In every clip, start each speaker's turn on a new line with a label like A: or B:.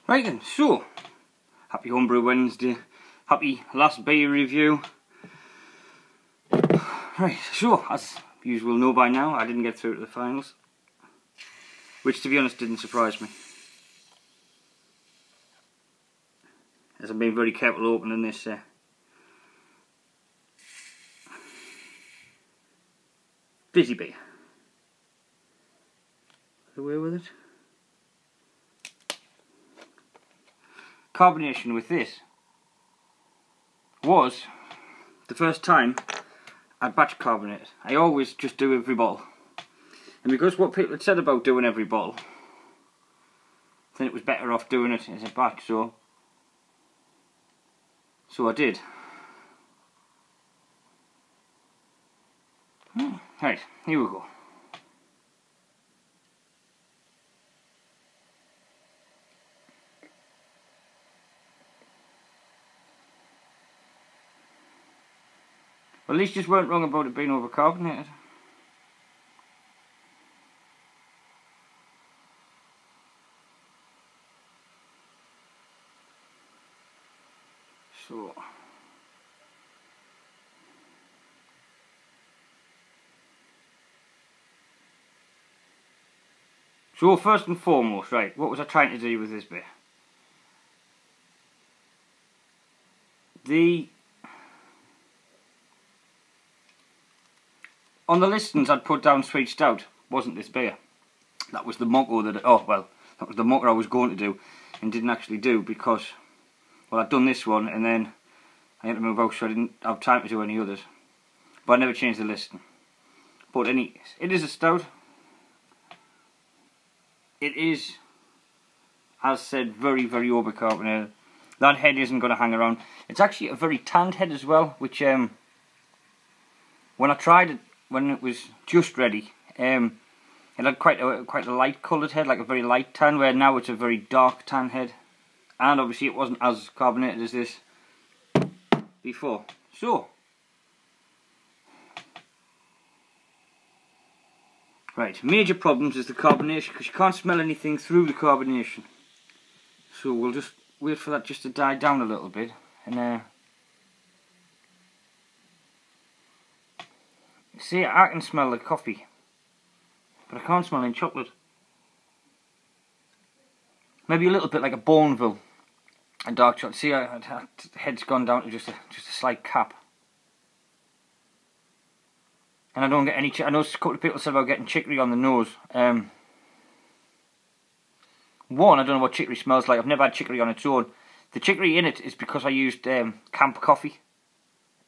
A: Right then, so, happy Homebrew Wednesday, happy last beer review. Right, so, as you will know by now, I didn't get through to the finals, which to be honest didn't surprise me, as I've been very careful opening this fizzy beer. Away with it. Carbonation with this was the first time I'd batch carbonate. I always just do every bottle, and because what people had said about doing every bottle, then it was better off doing it as a batch, so I did. Right, here we go. Well, at least just weren't wrong about it being overcarbonated. So first and foremost, right, what was I trying to do with this beer? On the listings I'd put down sweet stout, wasn't this beer. That was the motto that, that was the motto I was going to do and didn't actually do because, well, I'd done this one and then I had to move out, so I didn't have time to do any others. But I never changed the listing. But it is a stout. It is, as said, very, very overcarbonated. That head isn't going to hang around. It's actually a very tanned head as well, which when I tried it, when it was just ready, it had quite a light coloured head, like a very light tan, where now it's a very dark tan head. And obviously it wasn't as carbonated as this before. So, right, major problems is the carbonation, because you can't smell anything through the carbonation. So we'll just wait for that just to die down a little bit, and see, I can smell the coffee, but I can't smell any chocolate. Maybe a little bit like a Bourneville, a dark chocolate. See, the head's gone down to just a slight cap. And I don't get any. I know a couple of people said about getting chicory on the nose. One, I don't know what chicory smells like. I've never had chicory on its own. The chicory in it is because I used camp coffee,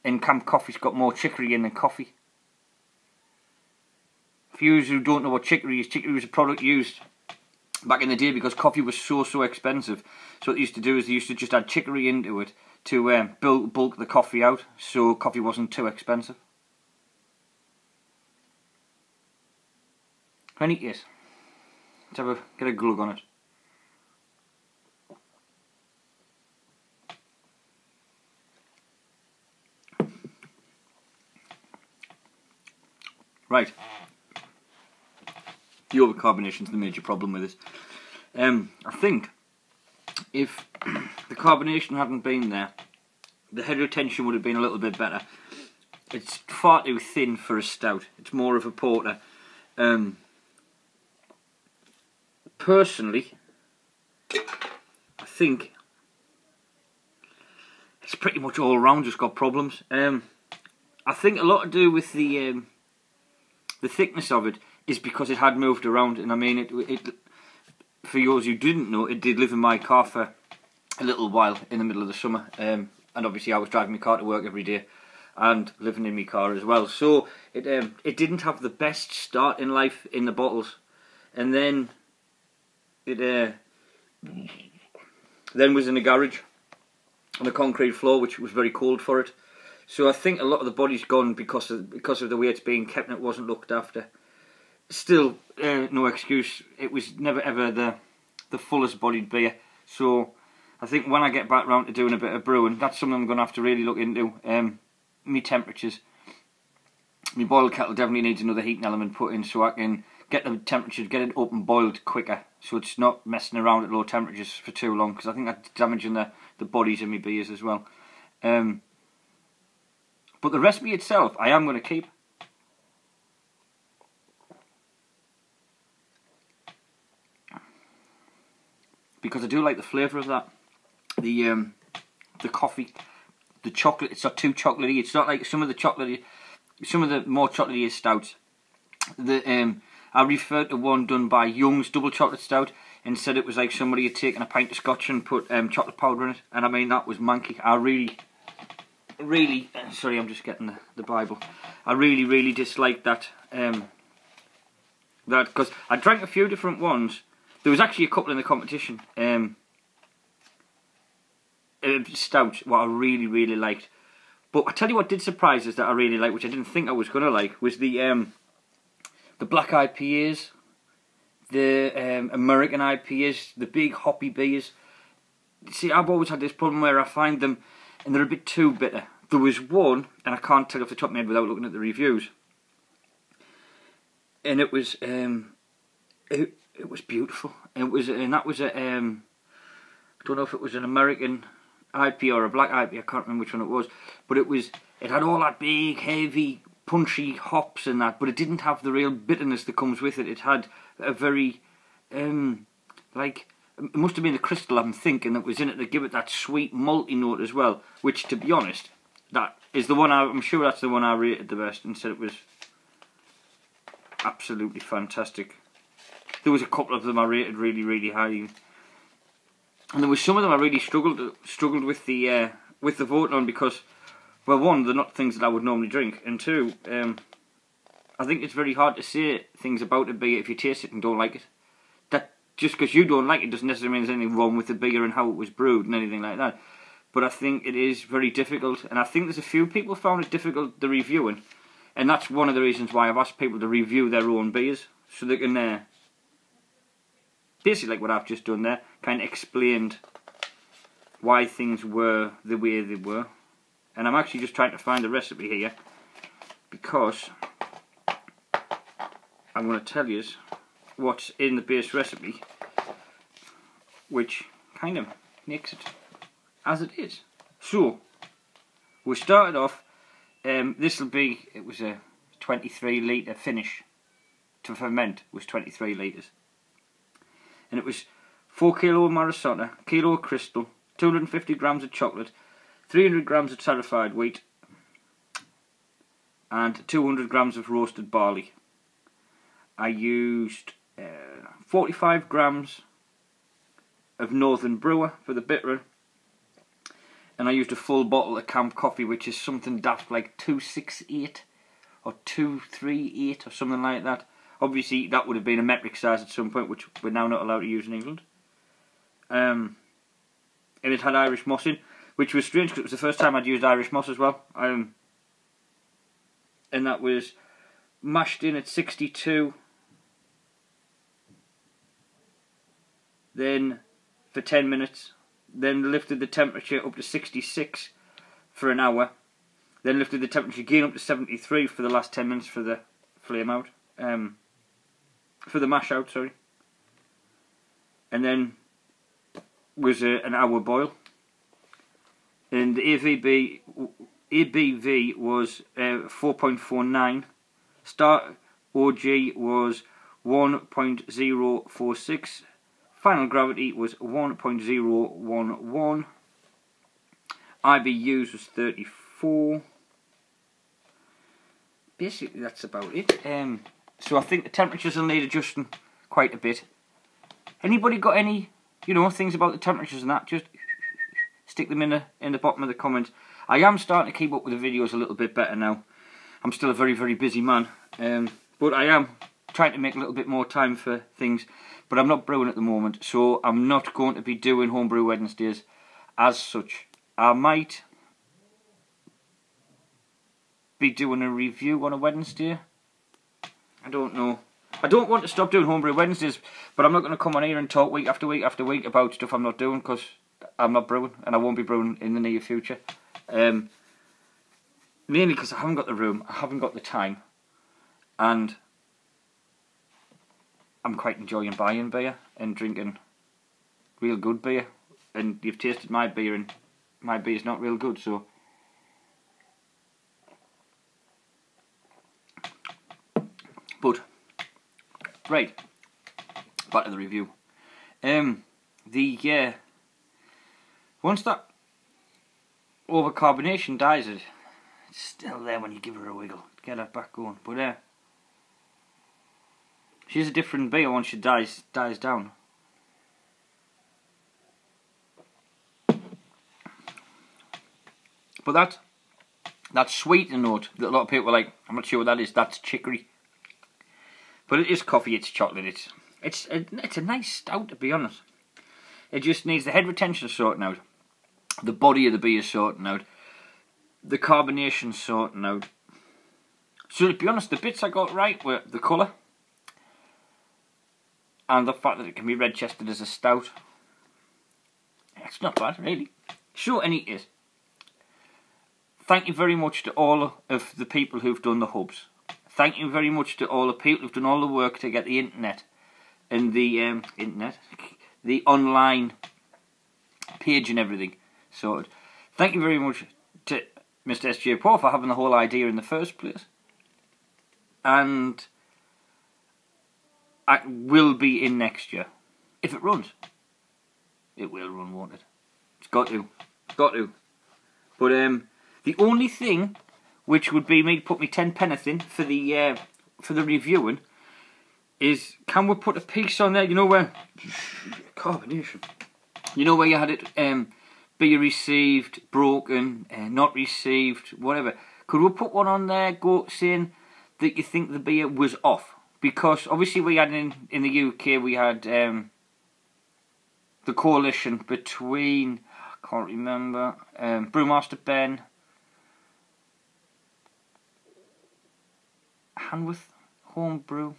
A: and camp coffee's got more chicory in than coffee. For you who don't know what chicory was a product used back in the day because coffee was so expensive. So what they used to do is they used to just add chicory into it to bulk the coffee out, so coffee wasn't too expensive. How neat it is. Let's get a glug on it. Right. The overcarbonation's the major problem with this. I think if the carbonation hadn't been there, the head retention would have been a little bit better. It's far too thin for a stout. It's more of a porter. Personally, I think it's pretty much all around just got problems. I think a lot to do with the thickness of it is because it had moved around, and I mean it for yours who didn't know, it did live in my car for a little while in the middle of the summer, and obviously I was driving my car to work every day and living in my car as well, so it didn't have the best start in life in the bottles, and then it then was in a garage on a concrete floor which was very cold for it. So I think a lot of the body's gone because of the way it's being kept and it wasn't looked after. Still, no excuse. It was never ever the fullest bodied beer. So I think when I get back round to doing a bit of brewing, that's something I'm going to have to really look into. Me temperatures. My boil kettle definitely needs another heating element put in so I can get the temperature, get it up and boiled quicker, so it's not messing around at low temperatures for too long, because I think that's damaging the bodies in my beers as well. But the recipe itself, I am going to keep. Because I do like the flavour of that. The coffee, the chocolate, it's not too chocolatey. It's not like some of the more chocolatey stouts. I referred to one done by Young's Double Chocolate Stout, and said it was like somebody had taken a pint of scotch and put chocolate powder in it, and I mean, that was manky. I really, sorry, I'm just getting the Bible. I really disliked that. Because I drank a few different ones. There was actually a couple in the competition. Stout, what I really liked. But I tell you what did surprise us that I really liked, which I didn't think I was going to like, was the black IPAs, the American IPAs, the big hoppy beers. See, I've always had this problem where I find them and they're a bit too bitter. There was one, and I can't tell you off the top of my head without looking at the reviews, and it was it was beautiful. And that was a I don't know if it was an American IPA or a black IPA. I can't remember which one it was, but it had all that big, heavy, punchy hops and that, but it didn't have the real bitterness that comes with it. It had a very like, it must have been the crystal, I'm thinking, that was in it to give it that sweet malty note as well, which, to be honest, that is the one I'm sure that's the one I rated the best, and said it was absolutely fantastic. There was a couple of them I rated really highly, and there was some of them I really struggled with the voting on, because, well, one, they're not things that I would normally drink, and two, I think it's very hard to say things about a beer if you taste it and don't like it. That just because you don't like it doesn't necessarily mean there's anything wrong with the beer and how it was brewed and anything like that. But I think it is very difficult, and I think there's a few people found it difficult, the reviewing, and that's one of the reasons why I've asked people to review their own beers, so they can, basically like what I've just done there, kind of explained why things were the way they were. And I'm actually just trying to find the recipe here, because I'm going to tell you what's in the base recipe, which kind of makes it as it is. So, we started off, it was a 23 litre finish. To ferment was 23 litres. And it was 4 kilo of Marisota, kilo of crystal, 250 grams of chocolate, 300 grams of tarrafied wheat, and 200 grams of roasted barley. I used 45 grams of Northern Brewer for the bittering, and I used a full bottle of Camp Coffee, which is something daft like 268 or 238 or something like that. Obviously, that would have been a metric size at some point, which we're now not allowed to use in England. And it had Irish moss in, which was strange because it was the first time I'd used Irish moss as well. And that was mashed in at 62, then for 10 minutes, then lifted the temperature up to 66 for an hour, then lifted the temperature again up to 73 for the last 10 minutes for the flame out, for the mash out, sorry, and then was an hour boil. And the ABV was 4.49. Start OG was 1.046. Final gravity was 1.011. IBUs was 34. Basically, that's about it. So I think the temperatures will need adjusting quite a bit. Anybody got any, things about the temperatures and that? Just stick them in the bottom of the comments. I am starting to keep up with the videos a little bit better now. I'm still a very busy man, but I am trying to make a little bit more time for things. But I'm not brewing at the moment, so I'm not going to be doing Homebrew Wednesdays as such. I might be doing a review on a Wednesday. I don't know. I don't want to stop doing Homebrew Wednesdays, but I'm not going to come on here and talk week after week after week about stuff I'm not doing, because I'm not brewing, and I won't be brewing in the near future. Mainly because I haven't got the room, I haven't got the time, and I'm quite enjoying buying beer and drinking real good beer. And you've tasted my beer, and my beer's not real good, so... But, right, back to the review. Once that overcarbonation dies, it's still there when you give her a wiggle to get her back going. But she's a different beer once she dies down. But that sweet note that a lot of people are like, I'm not sure what that is. That's chicory. But it is coffee. It's chocolate. It's a nice stout, to be honest. It just needs the head retention sorting out, the body of the beer sorting out, the carbonation sorting out. So to be honest, the bits I got right were the colour and the fact that it can be red chested as a stout. It's not bad, really. So, and it is. Thank you very much to all of the people who've done the hubs. Thank you very much to all the people who've done all the work to get the internet and the the online page and everything sorted. Thank you very much to Mr. SJPorr for having the whole idea in the first place. And I will be in next year. If it runs. It will run, won't it? It's got to. It's got to. But the only thing which would be me put me 10 penneth in for the reviewing is, can we put a piece on there, you know where carbonation, you know where you had it beer received, broken, not received, whatever. Could we put one on there saying that you think the beer was off? Because obviously we had in the UK, we had the coalition between, I can't remember, Brewmaster Ben, Hanworth Homebrew,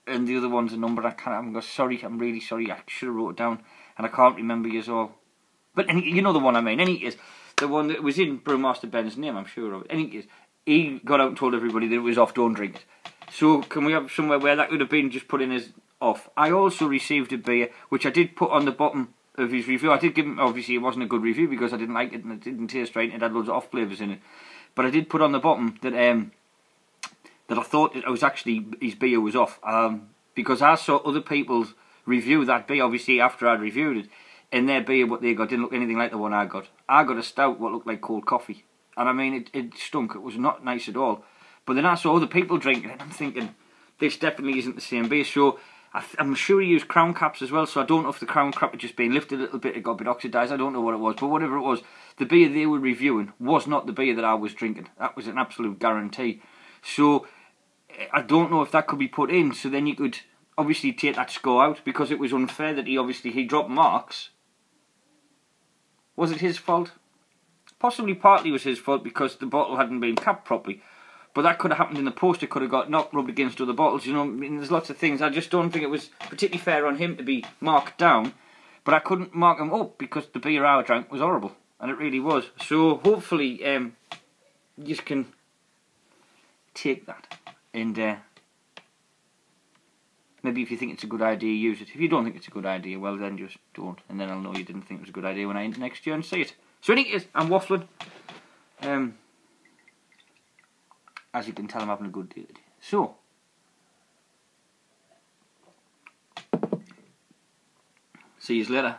A: and the other one's a number I can't. I'm really sorry. I should have wrote it down, and I can't remember yours all. But you know the one I mean. Any is the one that was in Brewmaster Ben's name. I'm sure of it. Any is he got out and told everybody that it was off. Don't drink it. So can we have somewhere where that would have been just put in as off? I also received a beer which I did put on the bottom of his review. I did give him, obviously it wasn't a good review because I didn't like it and it didn't taste right and it had loads of off flavours in it. But I did put on the bottom that that I thought it was actually his beer was off, because I saw other people's review that beer, obviously after I'd reviewed it, and their beer, what they got, didn't look anything like the one I got. I got a stout what looked like cold coffee, and I mean it stunk. It was not nice at all. But then I saw other people drinking it, and I'm thinking this definitely isn't the same beer. So I'm sure he used crown caps as well, so I don't know if the crown cap had just been lifted a little bit, it got a bit oxidised, I don't know what it was, but whatever it was, the beer they were reviewing was not the beer that I was drinking. That was an absolute guarantee. So I don't know if that could be put in, so then you could obviously take that score out, because it was unfair that he dropped marks. Was it his fault? Possibly partly was his fault because the bottle hadn't been capped properly. But that could have happened in the post. It could have got rubbed against other bottles. You know, I mean, there's lots of things. I just don't think it was particularly fair on him to be marked down. But I couldn't mark him up because the beer I drank was horrible. And it really was. So hopefully you can take that. And maybe if you think it's a good idea, use it. If you don't think it's a good idea, well then just don't. And then I'll know you didn't think it was a good idea when I enter next year and see it. So anyway, I'm waffling. As you can tell, I'm having a good day today. So, see you later.